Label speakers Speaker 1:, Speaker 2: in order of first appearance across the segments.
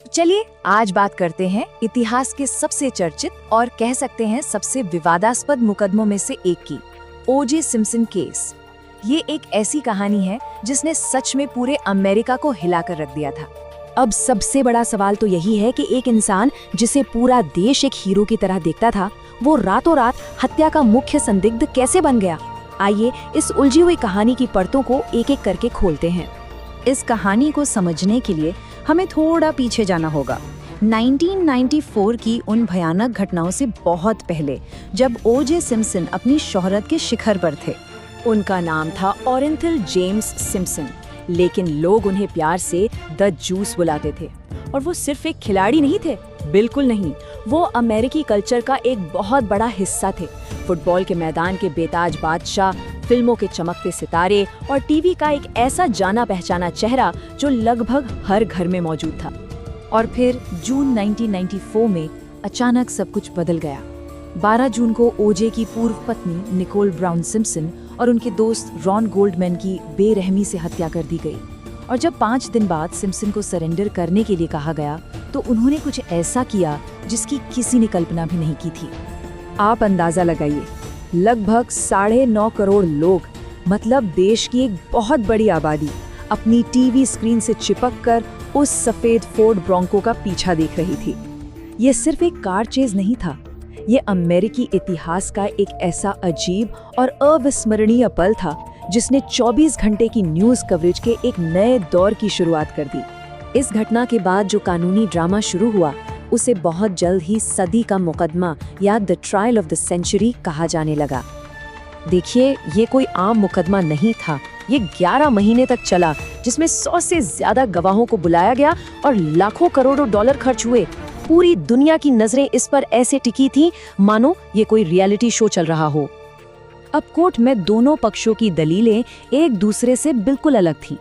Speaker 1: चलिए आज बात करते हैं इतिहास के सबसे चर्चित और कह सकते हैं सबसे विवादास्पद मुकदमों में से एक की, ओजे सिम्पसन केस। ये एक ऐसी कहानी है जिसने सच में पूरे अमेरिका को हिलाकर रख दिया था।
Speaker 2: अब सबसे बड़ा सवाल तो यही है कि एक इंसान जिसे पूरा देश एक हीरो की तरह देखता था, वो रातों रात हत्या का मुख्य संदिग्ध कैसे बन गया। आइए इस उलझी हुई कहानी की परतों को एक एक करके खोलते हैं।
Speaker 1: इस कहानी को समझने के लिए हमें थोड़ा पीछे जाना होगा, 1994 की उन भयानक घटनाओं से बहुत पहले, जब ओजे सिम्पसन अपनी शोहरत के शिखर पर थे।
Speaker 2: उनका नाम था ओरेंथल जेम्स सिम्पसन, लेकिन लोग उन्हें प्यार से द जूस बुलाते थे। और वो सिर्फ एक खिलाड़ी नहीं थे, बिल्कुल नहीं, वो अमेरिकी कल्चर का एक बहुत बड़ा हिस्सा थे। फुटबॉल के मैदान के बेताज बादशाह, फिल्मों के चमकते सितारे और टीवी का एक ऐसा जाना पहचाना चेहरा जो लगभग हर घर में मौजूद था।
Speaker 1: और फिर जून 1994 में अचानक सब कुछ बदल गया। 12 जून को ओजे की पूर्व पत्नी निकोल ब्राउन सिम्पसन और उनके दोस्त रॉन गोल्डमैन की बेरहमी से हत्या कर दी गई। और जब 5 दिन बाद सिम्पसन को सरेंडर करने के लिए कहा गया, तो उन्होंने कुछ ऐसा किया जिसकी किसी ने कल्पना भी नहीं की थी।
Speaker 2: आप अंदाजा लगाइए, लगभग 9.5 करोड़ लोग, मतलब देश की एक बहुत बड़ी आबादी, अपनी टीवी स्क्रीन से चिपककर उस सफेद फोर्ड ब्रोंको का पीछा देख रही थी। ये सिर्फ एक कार चेज नहीं था, ये अमेरिकी इतिहास का एक ऐसा अजीब और अविस्मरणीय पल था जिसने 24 घंटे की न्यूज कवरेज के एक नए दौर की शुरुआत कर दी। इस घटना के बाद जो कानूनी ड्रामा शुरू हुआ, उसे बहुत जल्द ही सदी का मुकदमा या the trial of the century कहा जाने लगा।
Speaker 1: देखिए, ये कोई आम मुकदमा नहीं था। ये 11 महीने तक चला, जिसमें 100 से ज्यादा गवाहों को बुलाया गया और लाखों करोड़ों डॉलर खर्च हुए। पूरी दुनिया की नजरें इस पर ऐसे टिकी थीं मानो ये कोई रियलिटी शो चल रहा हो। अब कोर्ट में दोनों पक्षों की दलीलें एक दूसरे से बिल्कुल अलग थीं।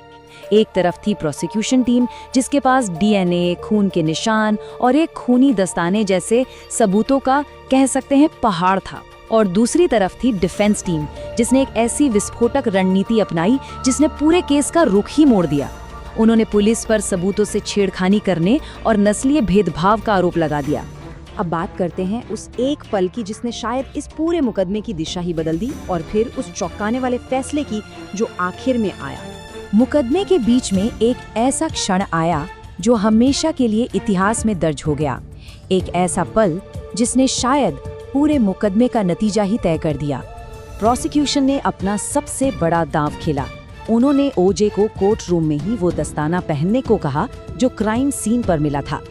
Speaker 1: एक तरफ थी प्रोसिक्यूशन टीम, जिसके पास डीएनए, खून के निशान और एक खूनी दस्ताने जैसे सबूतों का कह सकते हैं पहाड़ था। और दूसरी तरफ थी डिफेंस टीम, जिसने एक ऐसी विस्फोटक रणनीति अपनाई जिसने पूरे केस का रुख ही मोड़ दिया। उन्होंने पुलिस पर सबूतों से छेड़खानी करने और नस्लीय भेदभाव का आरोप लगा दिया।
Speaker 2: अब बात करते हैं उस एक पल की जिसने शायद इस पूरे मुकदमे की दिशा ही बदल दी, और फिर उस चौंकाने वाले फैसले की जो आखिर में आया।
Speaker 1: मुकदमे के बीच में एक ऐसा क्षण आया जो हमेशा के लिए इतिहास में दर्ज हो गया। एक ऐसा पल जिसने शायद पूरे मुकदमे का नतीजा ही तय कर दिया। प्रोसिक्यूशन ने अपना सबसे बड़ा दांव खेला। उन्होंने ओजे को कोर्ट रूम में ही वो दस्ताना पहनने को कहा जो क्राइम सीन पर मिला था।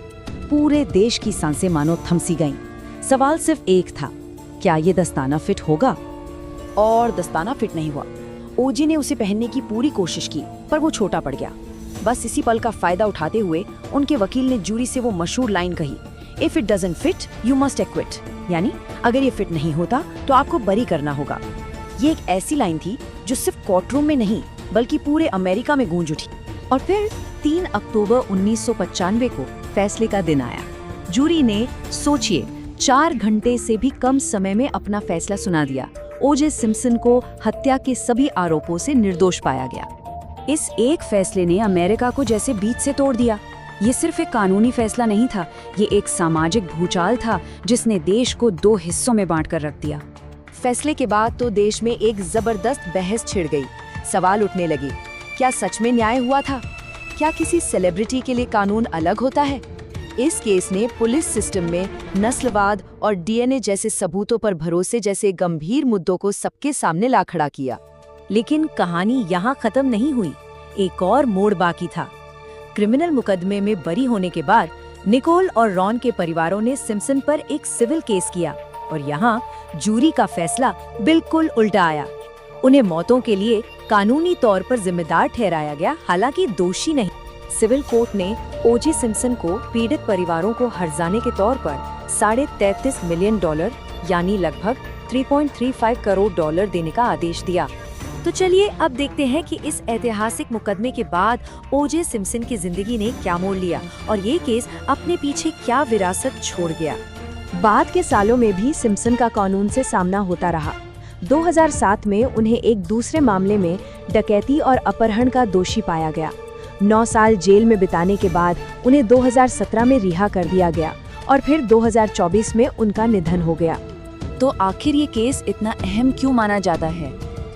Speaker 1: पूरे देश की सांसें मानो थमसी गईं। सवाल सिर्फ एक था, क्या ये दस्ताना फिट होगा?
Speaker 2: और दस्ताना फिट नहीं हुआ। ओजे ने उसे पहनने की पूरी कोशिश की, पर वो छोटा पड़ गया। बस इसी पल का फायदा उठाते हुए उनके वकील ने जूरी से वो मशहूर लाइन कही, if it doesn't fit you must equity, यानी अगर ये फिट नहीं होता तो आपको बरी करना होगा। ये एक ऐसी लाइन थी जो सिर्फ कोर्टरूम में नहीं बल्कि पूरे अमेरिका में गूंज उठी।
Speaker 1: और फिर 3 अक्टूबर 1995 को फैसले का दिन आया। जूरी ने, सोचिए, 4 घंटे से भी कम समय में अपना फैसला सुना दिया। ओजे सिम्पसन को हत्या के सभी आरोपों से निर्दोष पाया गया।
Speaker 2: इस एक फैसले ने अमेरिका को जैसे बीच से तोड़ दिया। ये सिर्फ एक कानूनी फैसला नहीं था, ये एक सामाजिक भूचाल था जिसने देश को 2 हिस्सों में बांटकर रख दिया। फैसले के बाद तो देश में एक जबरदस्त बहस छिड़ गई। सवाल उठने लगे, क्या सच में न्याय हुआ था? क्या किसी सेलिब्रिटी के लिए कानून अलग होता है? इस केस ने पुलिस सिस्टम में नस्लवाद और डीएनए जैसे सबूतों पर भरोसे जैसे गंभीर मुद्दों को सबके सामने ला खड़ा किया।
Speaker 1: लेकिन कहानी यहाँ खत्म नहीं हुई, एक और मोड़ बाकी था। क्रिमिनल मुकदमे में बरी होने के बाद निकोल और रॉन के परिवारों ने सिम्पसन पर एक सिविल केस किया, और यहाँ जूरी का फैसला बिल्कुल उल्टा आया। उन्हें मौतों के लिए कानूनी तौर पर जिम्मेदार ठहराया गया, हालांकि दोषी नहीं। सिविल कोर्ट ने ओजे सिम्पसन को पीड़ित परिवारों को हर्जाने के तौर पर $33.5 मिलियन यानी लगभग 3.35 करोड़ डॉलर देने का आदेश दिया। तो चलिए अब देखते हैं कि इस ऐतिहासिक मुकदमे के बाद ओजे सिम्पसन की जिंदगी ने क्या मोड़ लिया और ये केस अपने पीछे क्या विरासत छोड़ गया।
Speaker 2: बाद के सालों में भी सिम्पसन का कानून से सामना होता रहा। 2007 में उन्हें एक दूसरे मामले में डकैती और अपहरण का दोषी पाया गया। 9 साल जेल में बिताने के बाद उन्हें 2017 में रिहा कर दिया गया और फिर 2024 में उनका निधन हो गया।
Speaker 3: तो आखिर ये केस इतना अहम क्यों माना जाता है?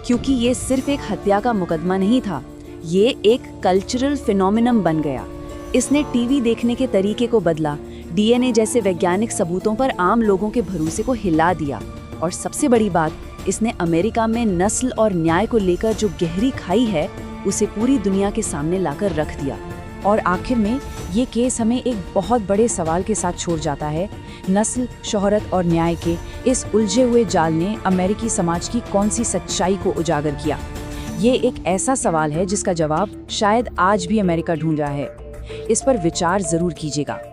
Speaker 3: क्योंकि ये सिर्फ एक हत्या का मुकदमा नहीं था, ये एक कल्चरल फिनोमिनम बन गया। इसने टीवी देखने के तरीके को बदला, डीएनए जैसे वैज्ञानिक सबूतों पर आम लोगों के भरोसे को हिला दिया, और सबसे बड़ी बात, इसने अमेरिका में नस्ल और न्याय को लेकर जो गहरी खाई है उसे पूरी दुनिया के सामने लाकर रख दिया।
Speaker 2: और आखिर में ये केस हमें एक बहुत बड़े सवाल के साथ छोड़ जाता है। नस्ल, शोहरत और न्याय के इस उलझे हुए जाल ने अमेरिकी समाज की कौन सी सच्चाई को उजागर किया? ये एक ऐसा सवाल है जिसका जवाब शायद आज भी अमेरिका ढूंढ रहा है। इस पर विचार जरूर कीजिएगा।